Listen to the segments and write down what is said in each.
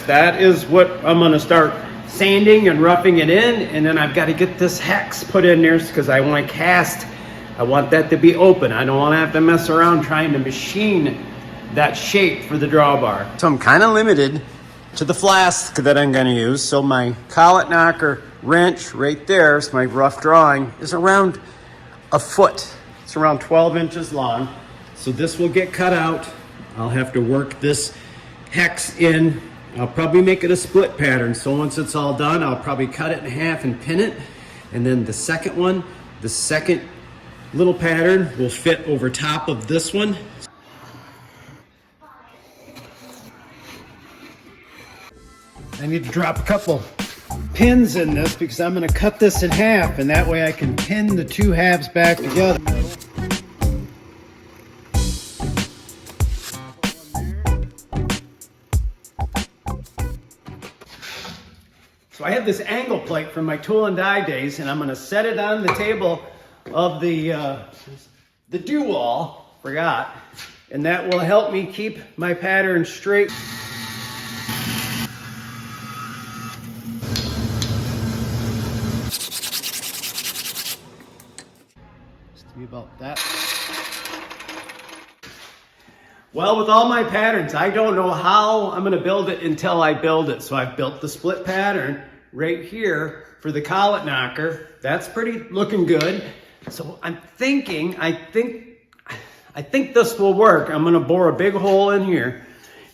that is what I'm gonna start sanding and roughing it in, and then I've got to get this hex put in there because I want to cast. I want that to be open. I don't want to have to mess around trying to machine that shape for the drawbar. So I'm kind of limited to the flask that I'm going to use. So my collet knocker wrench right there, is my rough drawing, is around a foot. It's around 12 inches long. So this will get cut out. I'll have to work this hex in. I'll probably make it a split pattern. So once it's all done, I'll probably cut it in half and pin it. And then the second one, the second little pattern will fit over top of this one. I need to drop a couple pins in this because I'm going to cut this in half, and that way I can pin the two halves back together. So I have this angle plate from my tool and die days, and I'm going to set it on the table of the dew wall, forgot, and that will help me keep my pattern straight. Just to be about that. Well, with all my patterns, I don't know how I'm going to build it until I build it. So I've built the split pattern right here for the collet knocker. That's pretty looking good. So I'm thinking, I think this will work. I'm going to bore a big hole in here,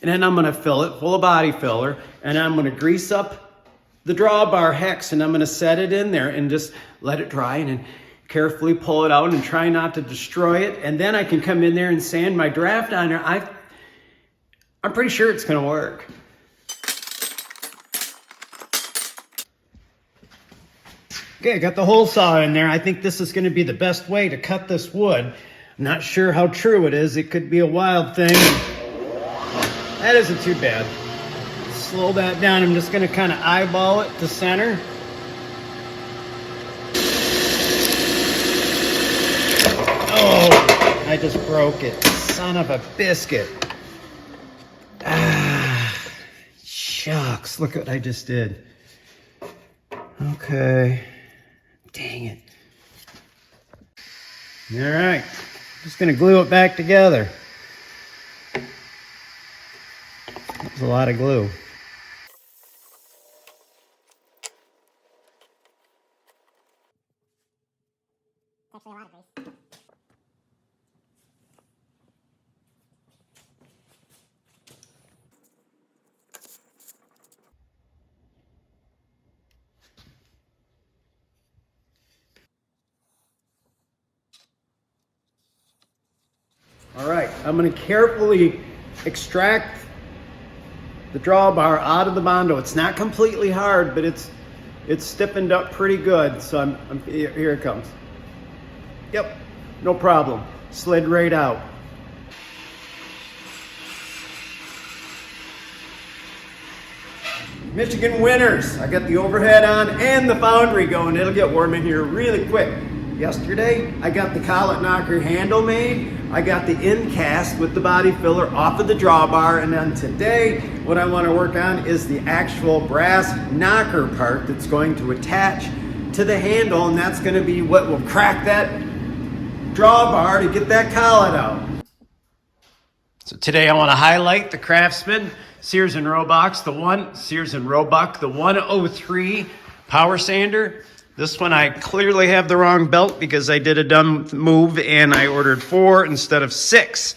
and then I'm going to fill it full of body filler, and I'm going to grease up the drawbar hex, and I'm going to set it in there and just let it dry and then carefully pull it out and try not to destroy it. And then I can come in there and sand my draft on there. I'm pretty sure it's going to work. Okay, I got the hole saw in there. I think this is going to be the best way to cut this wood. I'm not sure how true it is. It could be a wild thing. That isn't too bad. Slow that down. I'm just going to kind of eyeball it to center. Oh, I just broke it. Son of a biscuit. Ah, shucks. Look what I just did. Okay. Dang it. All right. Just going to glue it back together. That's a lot of glue. Actually, a lot of grease. All right, I'm going to carefully extract the drawbar out of the Bondo. It's not completely hard, but it's stiffened up pretty good. So here it comes. Yep, no problem. Slid right out. Michigan winters. I got the overhead on and the foundry going. It'll get warm in here really quick. Yesterday, I got the collet knocker handle made. I got the end cast with the body filler off of the drawbar. And then today, what I want to work on is the actual brass knocker part that's going to attach to the handle. And that's going to be what will crack that drawbar to get that collet out. So today I want to highlight the Craftsman Sears and Roebuck, the 103 power sander. This one I clearly have the wrong belt because I did a dumb move and I ordered 4 instead of 6.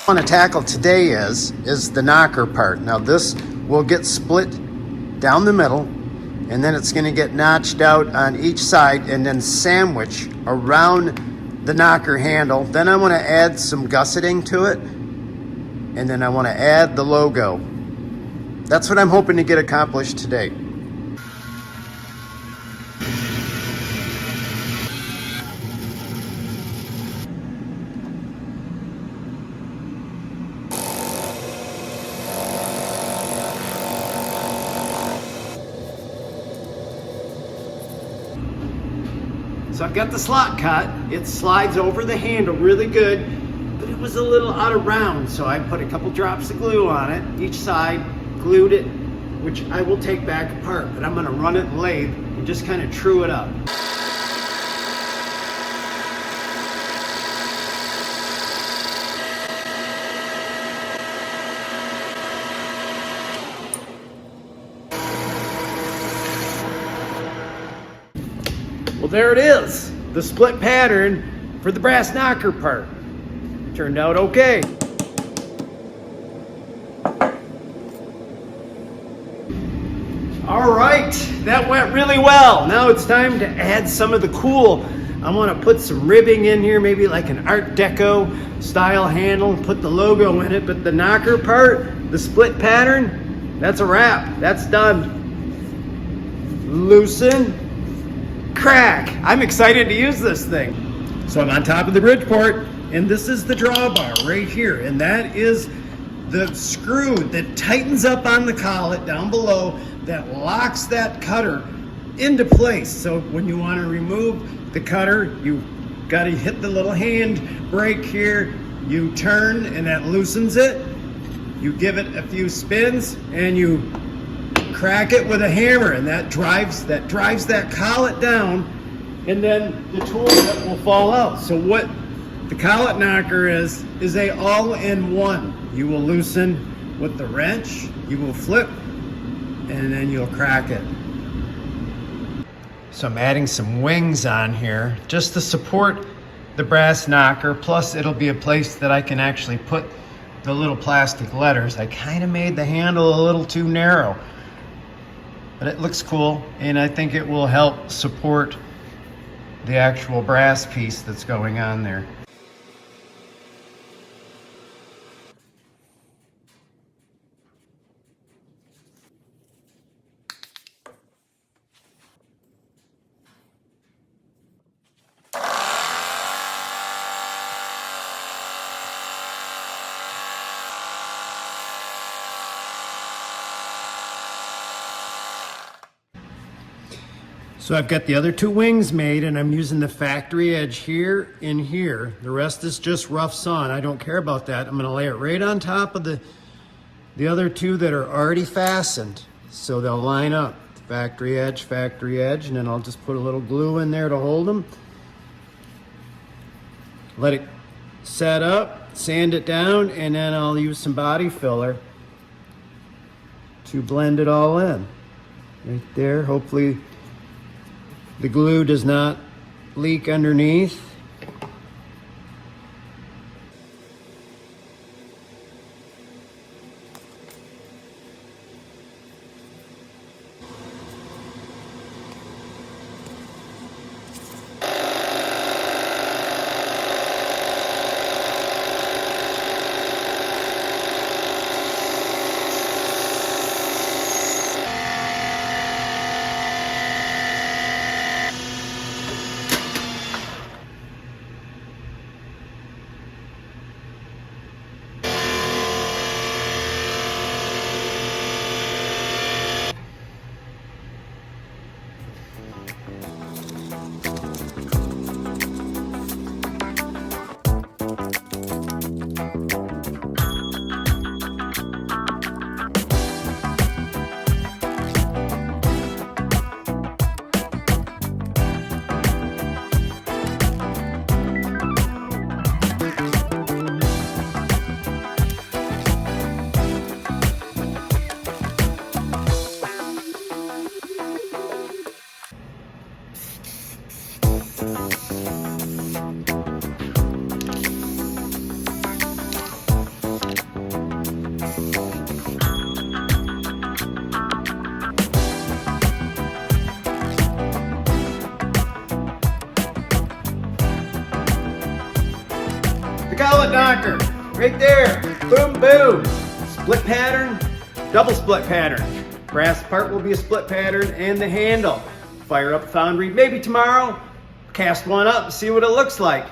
What I want to tackle today is the knocker part. Now this will get split down the middle, and then it's going to get notched out on each side and then sandwich around the knocker handle. Then I want to add some gusseting to it, and then I want to add the logo. That's what I'm hoping to get accomplished today. So I've got the slot cut. It slides over the handle really good, but it was a little out of round, so I put a couple drops of glue on it, each side, glued it, which I will take back apart, but I'm gonna run it in lathe and just kind of true it up. Well, there it is, the split pattern for the brass knocker part. Turned out okay. All right, that went really well. Now it's time to add some of the cool. I want to put some ribbing in here, maybe like an Art Deco style handle, put the logo in it, but the knocker part, the split pattern, that's a wrap. That's done. Loosen. Crack! I'm excited to use this thing. So I'm on top of the Bridgeport, and this is the drawbar right here, and that is the screw that tightens up on the collet down below that locks that cutter into place. So when you want to remove the cutter, you got to hit the little hand brake here, you turn, and that loosens it. You give it a few spins, and you crack it with a hammer, and that drives that collet down, and then the tool will fall out. So what the collet knocker is a all-in-one. You will loosen with the wrench, you will flip, and then you'll crack it. So I'm adding some wings on here just to support the brass knocker, plus it'll be a place that I can actually put the little plastic letters. I kind of made the handle a little too narrow, but it looks cool, and I think it will help support the actual brass piece that's going on there. So I've got the other two wings made, and I'm using the factory edge here and here. The rest is just rough sawn. I don't care about that. I'm gonna lay it right on top of the other two that are already fastened. So they'll line up, factory edge, and then I'll just put a little glue in there to hold them. Let it set up, sand it down, and then I'll use some body filler to blend it all in. Right there, hopefully the glue does not leak underneath. The collet knocker, right there. Boom, boom. Split pattern, double split pattern. Brass part will be a split pattern, and the handle. Fire up foundry maybe tomorrow. Cast one up, see what it looks like.